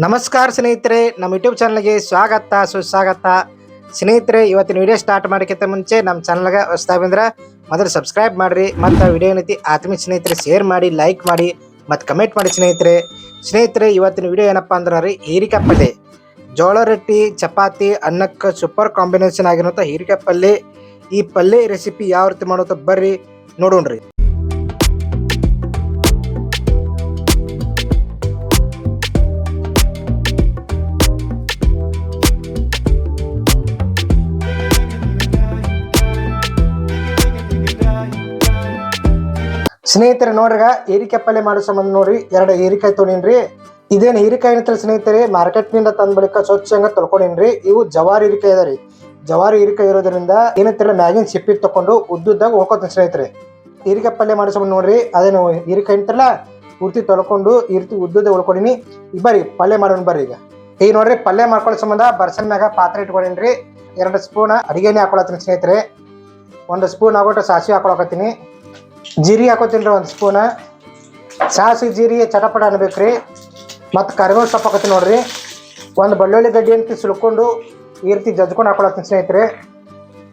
ನಮಸ್ಕಾರ ಸ್ನೇಹಿತರೆ, ನಮ್ಮ ಯೂಟ್ಯೂಬ್ ಚಾನಲ್ಗೆ ಸ್ವಾಗತ ಸುಸ್ವಾಗತ. ಸ್ನೇಹಿತರೆ, ಇವತ್ತಿನ ವಿಡಿಯೋ ಸ್ಟಾರ್ಟ್ ಮಾಡೋಕ್ಕಿಂತ ಮುಂಚೆ ನಮ್ಮ ಚಾನಲ್ಗೆ ಹೊಸ್ತಾ ಬಂದ್ರೆ ಮೊದಲು ಸಬ್ಸ್ಕ್ರೈಬ್ ಮಾಡಿರಿ. ಮತ್ತು ವಿಡಿಯೋ ಏನೈತಿ ಆತ್ಮೀಯ ಸ್ನೇಹಿತರೆ ಶೇರ್ ಮಾಡಿ, ಲೈಕ್ ಮಾಡಿ ಮತ್ತು ಕಮೆಂಟ್ ಮಾಡಿ. ಸ್ನೇಹಿತರೆ ಇವತ್ತಿನ ವಿಡಿಯೋ ಏನಪ್ಪ ಅಂದ್ರೆ ರೀ, ಹೀರಿಕಾಯಿ ಪಲ್ಯ. ಜೋಳ ರೊಟ್ಟಿ, ಚಪಾತಿ, ಅನ್ನಕ್ಕೆ ಸೂಪರ್ ಕಾಂಬಿನೇಷನ್ ಆಗಿರೋಂಥ ಹೀರಿಕಾಯಿ ಪಲ್ಯ. ಈ ಪಲ್ಯ ರೆಸಿಪಿ ಯಾವ ರೀತಿ ಮಾಡೋದು ಬರ್ರಿ ನೋಡೋಣ್ರಿ. ಸ್ನೇಹಿತರೆ ನೋಡ್ರಿಗ ಹೀರಿಕಾಯಿ ಪಲ್ಯ ಮಾಡೋ ಸಂಬಂಧ ನೋಡ್ರಿ, 2 ಹೀರಿಕಾಯಿ ತೊಗೊಂಡಿನ್ರಿ. ಇದೇನು ಹೀರಿಕಾಯಿ ಏನಂತ ಸ್ನೇಹಿತರೆ ಮಾರ್ಕೆಟ್ನಿಂದ ತಂದ ಬಳಿಕ ಸ್ವಚ್ಛಂಗ ತೊಳ್ಕೊಂಡಿನ್ರಿ. ಇವು ಜವಾರಿ ಹೀರಿಕಾಯಿ ಅದಾರಿ. ಜವಾರಿ ಹೀರಿಕಾಯಿ ಇರೋದ್ರಿಂದ ಏನಂತಿಲ್ಲ ಮ್ಯಾಗಿನ ಸಿಪ್ಪಿ ತಕೊಂಡು ಉದ್ದುದ್ದಾಗ ಉಳ್ಕೊತೀನಿ ಸ್ನೇಹಿತರೆ. ಹೀರಿಕಾಯಿ ಪಲ್ಯ ಮಾಡೋ ಸಂಬಂಧ ನೋಡ್ರಿ, ಅದೇನು ಹೀರಿಕಾಯಿ ಅಂತಲ್ಲ ಪೂರ್ತಿ ತೊಳ್ಕೊಂಡು ಈ ರೀತಿ ಉದ್ದುದ್ದ ಉಳ್ಕೊಂಡಿನಿ. ಬರ್ರಿ ಪಲ್ಯ ಮಾಡೋಣ ಬರ್ರಿ. ಈಗ ನೋಡ್ರಿ ಪಲ್ಯ ಮಾಡ್ಕೊಳ್ಳೋ ಸಂಬಂಧ ಬರ್ಸನ್ ಮ್ಯಾಗ ಪಾತ್ರೆ ಇಟ್ಕೊಂಡಿನ್ರಿ. 2 ಸ್ಪೂನ್ ಅಡಿಗೆನೆ ಹಾಕೊಳತ್ತೀನಿ ಸ್ನೇಹಿತರೆ. 1 ಸ್ಪೂನ್ ಆಗೋಟ್ಟು ಸಾಸಿವೆ ಹಾಕೊಳಕತ್ತೀನಿ. ಜೀರಿಗೆ ಹಾಕೋತೀನಿ ರೀ 1 ಸ್ಪೂನ್. ಸಾಸಿವೆ ಜೀರಿಗೆ ಚಟಪಟ ಅನ್ಬೇಕ್ರಿ. ಮತ್ತು ಕರಿಬೇವು ಸೊಪ್ಪು ಹಾಕೋತೀನಿ ನೋಡ್ರಿ. 1 ಬೆಳ್ಳುಳ್ಳಿ ಗಡ್ಡಿ ಅಂತ ಸುಲ್ಕೊಂಡು ಈ ರೀತಿ ಜಜ್ಕೊಂಡು ಹಾಕೊಳತ್ತೀನಿ ಸ್ನೇಹಿತರೆ.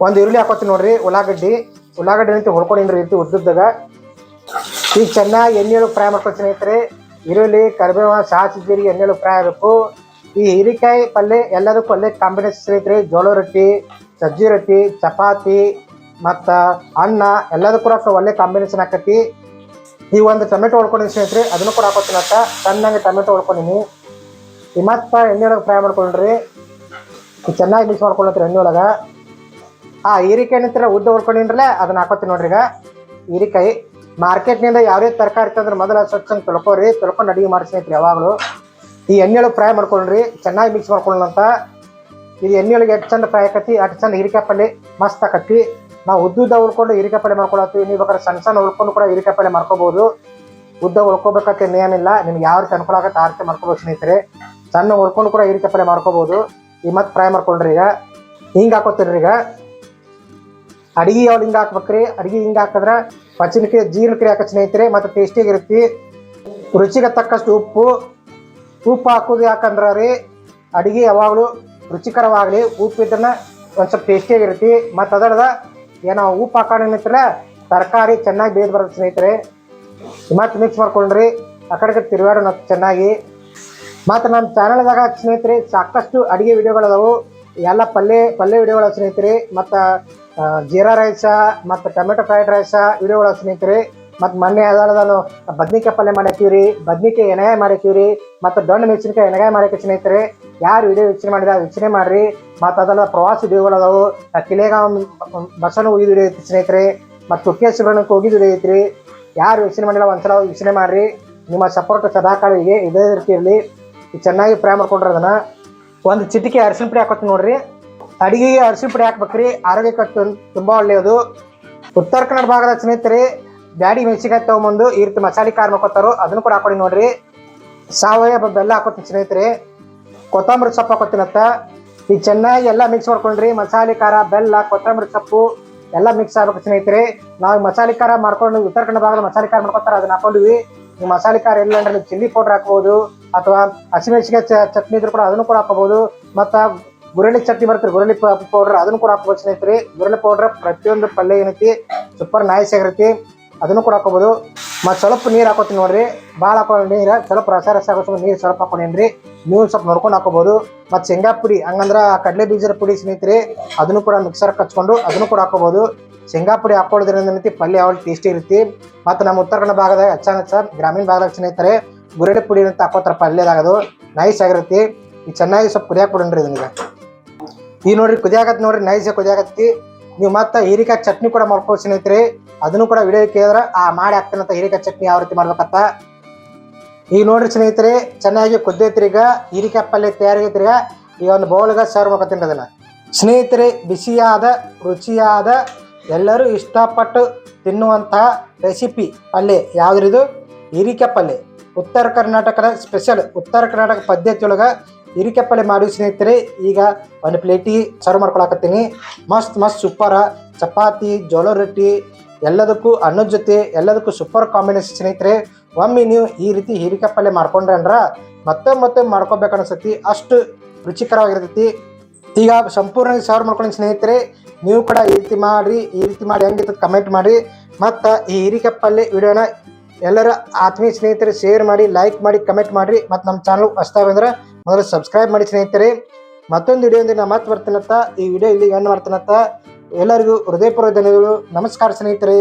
1 ಈರುಳ್ಳಿ ಹಾಕೋತೀನಿ ನೋಡ್ರಿ. ಉಳ್ಳಾಗಡ್ಡಿ ಅಂತ ಹೊಡ್ಕೊಂಡಿನ್ರಿ ಈ ರೀತಿ ಉದ್ದುದ್ದಾಗ. ಈಗ ಚೆನ್ನಾಗಿ ಎಣ್ಣೆಯೊಳಗೆ ಫ್ರೈ ಮಾಡ್ಕೊತೀನಿ ಸ್ನೇಹಿತರೆ. ಈರುಳ್ಳಿ, ಕರಿಬೇವು, ಸಾಸಿವೆ ಜೀರಿಗೆ ಎಣ್ಣೆಯೊಳಗೆ ಫ್ರೈ ಆಗಬೇಕು. ಈ ಹೀರಿಕಾಯಿ ಪಲ್ಯ ಎಲ್ಲದಕ್ಕೂ ಒಳ್ಳೆ ಕಾಂಬಿನೇಷನ್ ಸ್ನೇಹಿತರೆ. ಜೋಳ ರೊಟ್ಟಿ, ಸಜ್ಜಿ ರೊಟ್ಟಿ, ಚಪಾತಿ ಮತ್ತು ಅನ್ನ ಎಲ್ಲದಕ್ಕೂ ಕೂಡ ಒಳ್ಳೆ ಕಾಂಬಿನೇಷನ್ ಆಕತಿ. ಈ 1 ಟೊಮೆಟೊ ಹೊಡ್ಕೊಂಡಿನಿ ಸ್ನೇಹಿತರೆ, ಅದನ್ನು ಕೂಡ ಹಾಕೋತೀನಿ. ಅಂತ ಸಣ್ಣಗೆ ಟೊಮೆಟೊ ಹೊಡ್ಕೊಂಡಿನಿ. ಈ ಮತ್ತು ಎಣ್ಣೆಯೊಳಗೆ ಫ್ರೈ ಮಾಡ್ಕೊಂಡ್ರಿ. ಈಗ ಚೆನ್ನಾಗಿ ಮಿಕ್ಸ್ ಮಾಡ್ಕೊಳತ್ರಿ ಎಣ್ಣೆಯೊಳಗೆ. ಹೀರಿಕಾಯಿ ಏನಂತೀರ ಉದ್ದ ಹೊಡ್ಕೊಂಡಿನ್ರಲ್ಲ ಅದನ್ನ ಹಾಕೋತೀನಿ ನೋಡ್ರಿ. ಈಗ ಹೀರಿಕಾಯಿ ಮಾರ್ಕೆಟ್ನಿಂದ ಯಾವುದೇ ತರಕಾರಿ ತಂದ್ರೆ ಮೊದಲ ಸ್ವಚ್ಛಂಗೆ ತೊಳ್ಕೊರಿ. ತೊಳ್ಕೊಂಡು ಅಡುಗೆ ಮಾಡಿ ಸ್ನೇಹಿತರೆ ಯಾವಾಗಲೂ. ಈ ಎಣ್ಣೆಯೊಳಗೆ ಫ್ರೈ ಮಾಡ್ಕೊಂಡ್ರಿ, ಚೆನ್ನಾಗಿ ಮಿಕ್ಸ್ ಮಾಡ್ಕೊಳ್ಳೋಣ. ಇದು ಎಣ್ಣೆಯೊಳಗೆ ಎಷ್ಟು ಚಂದ ಫ್ರೈ ಆಕತಿ ಅಷ್ಟು ಚಂದ ಹೀರಿಕಾಯಿ ಪಲ್ಯ ಮಸ್ತ್ ಆಕತಿ. ನಾವು ಉದ್ದುದ್ದ ಉಳ್ಕೊಂಡು ಹೀರಿಕಾಯಿ ಪಲ್ಯ ಮಾಡ್ಕೊಳತ್ತೀವಿ. ನೀವು ಬೇಕಾದ್ರೆ ಸಣ್ಣ ಉಳ್ಕೊಂಡು ಕೂಡ ಹೀರಿಕಾಯಿ ಪಲ್ಯ ಮಾಡ್ಕೋಬೋದು. ಉದ್ದ ಉಳ್ಕೋಬೇಕಂತ ಏನಿಲ್ಲ, ನಿಮ್ಗೆ ಯಾವ ರೀತಿ ಅನುಕೂಲ ಆಗುತ್ತೆ ಆ ರೀತಿ ಮಾಡ್ಕೋಬೋದು ಸ್ನೇಹಿತರೆ. ಸಣ್ಣ ಉಳ್ಕೊಂಡು ಕೂಡ ಹೀರಿಕಾಯಿ ಪಲ್ಯ ಮಾಡ್ಕೋಬೋದು. ಈ ಮತ್ತೆ ಫ್ರೈ ಮಾಡ್ಕೊಂಡ್ರಿ. ಈಗ ಹಿಂಗೆ ಹಾಕೋತೀರಿ. ಈಗ ಅಡಿಗೆ ಯಾವ್ದು ಹಿಂಗೆ ಹಾಕ್ಬೇಕ್ರಿ. ಅಡಿಗೆ ಹಿಂಗೆ ಹಾಕಿದ್ರೆ ಪಚನಕ್ಕೆ ಜೀರ್ಣಕ್ರಿಯೆ ಹಾಕೋ ಸ್ನೇಹಿತರೆ ಮತ್ತು ಟೇಸ್ಟಿಯಾಗಿರುತ್ತೆ. ರುಚಿಗೆ ತಕ್ಕಷ್ಟು ಉಪ್ಪು ಹಾಕೋದು ಯಾಕಂದ್ರೆ ರೀ ಅಡಿಗೆ ಯಾವಾಗಲೂ ರುಚಿಕರವಾಗಲಿ ಉಪ್ಪಿದ್ದನ್ನ ಒಂದು ಸ್ವಲ್ಪ ಟೇಸ್ಟಿಯಾಗಿರುತ್ತೆ. ಮತ್ತು ಅದರದ ಏನೋ ಉಪ್ಪು ಹಾಕೋಣ ತರಕಾರಿ ಚೆನ್ನಾಗಿ ಬೇಯ್ದು ಬರುತ್ತೆ ಸ್ನೇಹಿತರೆ. ಮತ್ತು ಮಿಕ್ಸ್ ಮಾಡ್ಕೊಂಡ್ರಿ ಆ ಕಡೆಗೆ ತಿರುಗಾಡೋಣ ಚೆನ್ನಾಗಿ. ಮತ್ತು ನಮ್ಮ ಚಾನಲ್ದಾಗ ಸ್ನೇಹಿತರೆ ಸಾಕಷ್ಟು ಅಡುಗೆ ವಿಡಿಯೋಗಳದಾವು. ಎಲ್ಲ ಪಲ್ಯ ವಿಡಿಯೋಗಳ ಸ್ನೇಹಿತರೆ. ಮತ್ತು ಜೀರಾ ರೈಸ ಮತ್ತು ಟೊಮೆಟೊ ಫ್ರೈಡ್ ರೈಸ ವಿಡಿಯೋಗಳ ಸ್ನೇಹಿತರೆ. ಮತ್ತು ಮೊನ್ನೆ ಅದನ್ನು ಬದ್ನಿಕಾಯಿ ಪಲ್ಯ ಮಾಡಾಕಿವ್ರಿ, ಬದ್ನಿಕಾಯಿ ಎಣ್ಣೆಗಾಯಿ ಮಾಡಾಕಿವ್ರಿ, ಮತ್ತು ದೊಡ್ಡ ಮೆಣಸಿನಕಾಯಿ ಎಣ್ಣೆಗಾಯಿ ಮಾಡಾಕಿ ಸ್ನೇಹಿತರೆ. ಯಾರು ವಿಡಿಯೋ ವೀಕ್ಷಣೆ ಮಾಡಿದ ವೀಕ್ಷಣೆ ಮಾಡಿರಿ. ಮತ್ತು ಅದೆಲ್ಲ ಪ್ರವಾಸ ವಿಡಿಯೋಗಳು ಅದಾವು. ಕಿಲೆಗಾಂವ್ ಬಸವನ ಹೋಗಿದ ವಿಡಿಯೋ ಐತಿ ಸ್ನೇಹಿತರೆ. ಮತ್ತು ತುರ್ಕೇಶ್ವರಕ್ಕೆ ಹೋಗಿದ್ದು ವಿಡಿಯೋ ಐತ್ರಿ. ಯಾರು ವೀಕ್ಷಣೆ ಮಾಡಿಲ್ಲ ಒಂದ್ಸಲ ವೀಕ್ಷಣೆ ಮಾಡಿರಿ. ನಿಮ್ಮ ಸಪೋರ್ಟ್ ಸದಾಕಾಲಿಗೆ ಇದೇ ರೀತಿ ಇರಲಿ. ಚೆನ್ನಾಗಿ ಫ್ರೈ ಮಾಡ್ಕೊಂಡ್ರೆ ಅದನ್ನು 1 ಚಿಟಿಕೆ ಅರಿಶಿನ ಪುಡಿ ಹಾಕೋತೀನಿ ನೋಡ್ರಿ. ಅಡಿಗೆಗೆ ಅರಿಶಿನ ಪುಡಿ ಹಾಕ್ಬೇಕ್ರಿ, ಆರೋಗ್ಯಕ್ಕೆ ತುಂಬ ಒಳ್ಳೆಯದು. ಉತ್ತರ ಕನ್ನಡ ಭಾಗದ ಸ್ನೇಹಿತರೆ ಬ್ಯಾಡಿ ಮೆಣಸಿನಕಾಯಿ ತೊಗೊಂಬಂದು ಈ ರೀತಿ ಮಸಾಲೆ ಖಾರ ಮಾಡ್ಕೊತಾರೋ ಅದನ್ನು ಕೂಡ ಹಾಕೊಡಿ ನೋಡ್ರಿ. ಸಾವಯವ ಬೆಲ್ಲ ಹಾಕೋತೀನಿ ಸ್ನೇಹಿತರೆ. ಕೊತ್ತಂಬರಿ ಸೊಪ್ಪು ಹಾಕೋತೀನತ್ತ. ಈಗ ಚೆನ್ನಾಗಿ ಎಲ್ಲ ಮಿಕ್ಸ್ ಮಾಡ್ಕೊಂಡ್ರಿ. ಮಸಾಲೆ ಖಾರ, ಬೆಲ್ಲ, ಕೊತ್ತಂಬರಿ ಸೊಪ್ಪು ಎಲ್ಲ ಮಿಕ್ಸ್ ಆಗ್ಬೇಕು ಸ್ನೇಹಿತರೆ. ನಾವು ಮಸಾಲೆ ಖಾರ ಮಾಡ್ಕೊಂಡು ಉತ್ತರ ಕನ್ನಡ ಭಾಗದ ಮಸಾಲೆ ಖಾರ ಮಾಡ್ಕೊತಾರೆ ಅದನ್ನ ಹಾಕೊಂಡಿವಿ. ಈ ಮಸಾಲೆ ಖಾರ ಇಲ್ಲ ಅಂದ್ರೆ ನೀವು ಚಿಲ್ಲಿ ಪೌಡ್ರ್ ಹಾಕ್ಬೋದು, ಅಥವಾ ಹಸಿಮೆಣಸಿನಕಾಯಿ ಚಟ್ನಿ ಇದ್ರು ಕೂಡ ಅದನ್ನು ಕೂಡ ಹಾಕೋಬೋದು. ಮತ್ತು ಗುರೆಳ್ಳಿ ಚಟ್ನಿ ಬರ್ತೀರಿ, ಗುರೆಳ್ಳಿ ಪೌಡ್ರ್ ಅದನ್ನು ಕೂಡ ಹಾಕೋಬೋದು ಸ್ನೇಹಿತರೆ. ಗುರೆಳ್ಳಿ ಪೌಡ್ರ್ ಪ್ರತಿಯೊಂದು ಪಲ್ಯ ಏನೈತಿ ಸೂಪರ್ ನೈಸ್ ಆಗಿರುತ್ತೆ, ಅದನ್ನು ಕೂಡ ಹಾಕೋಬೋದು. ಮತ್ತು ಸ್ವಲ್ಪ ನೀರು ಹಾಕೋತೀನಿ ನೋಡ್ರಿ. ಭಾಳ ಹಾಕೊಂಡು ನೀರು ಸ್ವಲ್ಪ ರಸ ಆಗೋ ನೀರು ಸ್ವಲ್ಪ ಹಾಕೊಂಡೇನ್ರಿ. ನೀವು ಸ್ವಲ್ಪ ನೋಡ್ಕೊಂಡು ಹಾಕೋಬೋದು. ಮತ್ತು ಶೇಂಗಾ ಪುಡಿ ಹಂಗಂದ್ರೆ ಕಡಲೆ ಬೀಜದ ಪುಡಿ ಸ್ನೇಹಿತರೆ, ಅದನ್ನು ಕೂಡ ಮಿಕ್ಸರ್ ಹಚ್ಕೊಂಡು ಅದನ್ನು ಕೂಡ ಹಾಕೋಬೋದು. ಶೇಂಗಾ ಪುಡಿ ಹಾಕೊಳ್ಳೋದ್ರಿಂದ ಪಲ್ಯ ಯಾವಾಗ ಟೇಸ್ಟಿ ಇರುತ್ತೆ. ಮತ್ತು ನಮ್ಮ ಉತ್ತರ ಕನ್ನಡ ಭಾಗದಾಗ ಹೆಚ್ಚಾನ ಗ್ರಾಮೀಣ ಭಾಗದಾಗ ಸ್ನೇಹಿತರೆ ಗುರೆಳ್ಳಿ ಪುಡಿ ಅಂತ ಹಾಕೋತಾರೆ ಪಲ್ಯದಾಗದು ನೈಸ್ ಆಗಿರುತ್ತೆ. ಈಗ ಚೆನ್ನಾಗಿ ಸ್ವಲ್ಪ ಕುದಿಯಾಕೆ ಬಿಡೋಣ್ರಿ ಇದನ್ನೀಗ. ಈಗ ನೋಡ್ರಿ ಕುದಿಯಾಕತ್ತಿ ನೋಡ್ರಿ, ನೈಸ್ ಕುದಿಯಾಕತ್ತಿ. ನೀವು ಮತ್ತು ಹೀರಿಕಾಯಿ ಚಟ್ನಿ ಕೂಡ ಮಾಡ್ಕೊಳ್ಳೋ ಸ್ನೇಹಿತರೆ, ಅದನ್ನು ಕೂಡ ವಿಡಿಯೋ ಕೇಳಿದ್ರೆ ಮಾಡಿ ಹಾಕ್ತೀನಂತ ಹೀರಿಕಾಯಿ ಚಟ್ನಿ ಯಾವ ರೀತಿ ಮಾಡ್ಬೇಕಂತ. ಈಗ ನೋಡ್ರಿ ಸ್ನೇಹಿತರೆ ಚೆನ್ನಾಗಿ ಕುದ್ದೈತ್ರಿ. ಈಗ ಹೀರಿಕಾಯಿ ಪಲ್ಯ ತಯಾರಾಗೈತ್ರಿ. ಈಗ ಒಂದು ಬೌಲ್ಗೆ ಸರ್ವ್ ಮಾಡ್ಕೊತೀನಿ ಅದನ್ನು ಸ್ನೇಹಿತರೆ. ಬಿಸಿಯಾದ ರುಚಿಯಾದ ಎಲ್ಲರೂ ಇಷ್ಟಪಟ್ಟು ತಿನ್ನುವಂತಹ ರೆಸಿಪಿ ಪಲ್ಯ ಯಾವುದ್ರಿದು? ಹೀರಿಕಾಯಿ ಪಲ್ಯ. ಉತ್ತರ ಕರ್ನಾಟಕದ ಸ್ಪೆಷಲ್, ಉತ್ತರ ಕರ್ನಾಟಕ ಪದ್ಧತಿಯೊಳಗೆ ಹೀರಿಕಾಯಿ ಪಲ್ಯ ಮಾಡಿ ಸ್ನೇಹಿತರೆ. ಈಗ 1 ಪ್ಲೇಟಿಗೆ ಸರ್ವ್ ಮಾಡ್ಕೊಳಕತ್ತೀನಿ. ಮಸ್ತ್ ಸೂಪರ ಚಪಾತಿ, ಜೋಳ ರೊಟ್ಟಿ ಎಲ್ಲದಕ್ಕೂ ಅನ್ನದ ಜೊತೆ ಎಲ್ಲದಕ್ಕೂ ಸೂಪರ್ ಕಾಂಬಿನೇಷನ್ ಸ್ನೇಹಿತರೆ. ಒಮ್ಮೆ ನೀವು ಈ ರೀತಿ ಹೀರಿಕಾಯಿ ಪಲ್ಯ ಮಾಡ್ಕೊಂಡ್ರೆ ಅಂದ್ರೆ ಮತ್ತೆ ಮಾಡ್ಕೋಬೇಕು ಅನಿಸ್ತೈತಿ, ಅಷ್ಟು ರುಚಿಕರವಾಗಿರ್ತೈತಿ. ಈಗ ಸಂಪೂರ್ಣವಾಗಿ ಸರ್ವ್ ಮಾಡ್ಕೊಂಡು ಸ್ನೇಹಿತರೆ, ನೀವು ಕೂಡ ಈ ರೀತಿ ಮಾಡಿ ಹೆಂಗಿರ್ತದೆ ಕಮೆಂಟ್ ಮಾಡಿ. ಮತ್ತು ಈ ಹೀರಿಕಾಯಿ ಪಲ್ಯ ವಿಡಿಯೋನ ಎಲ್ಲರ ಆತ್ಮೀಯ ಸ್ನೇಹಿತರು ಶೇರ್ ಮಾಡಿ, ಲೈಕ್ ಮಾಡಿ, ಕಮೆಂಟ್ ಮಾಡಿರಿ. ಮತ್ತು ನಮ್ಮ ಚಾನಲ್ ಹೊಸ್ತಾವಂದ್ರೆ ಮೊದಲು ಸಬ್ಸ್ಕ್ರೈಬ್ ಮಾಡಿ ಸ್ನೇಹಿತರೆ. ಮತ್ತೊಂದು ವಿಡಿಯೋದಿಂದ ನಾ ಮತ್ತೆ ಬರ್ತೀನಂತ. ಈ ವಿಡಿಯೋ ಇಲ್ಲಿಗೆ ಎಂಡ್ ಮಾಡ್ತೀನಂತ. ಎಲ್ಲರಿಗೂ ಹೃದಯಪೂರ್ವಕ ಧನ್ಯವಾದಗಳು. ನಮಸ್ಕಾರ ಸ್ನೇಹಿತರೆ.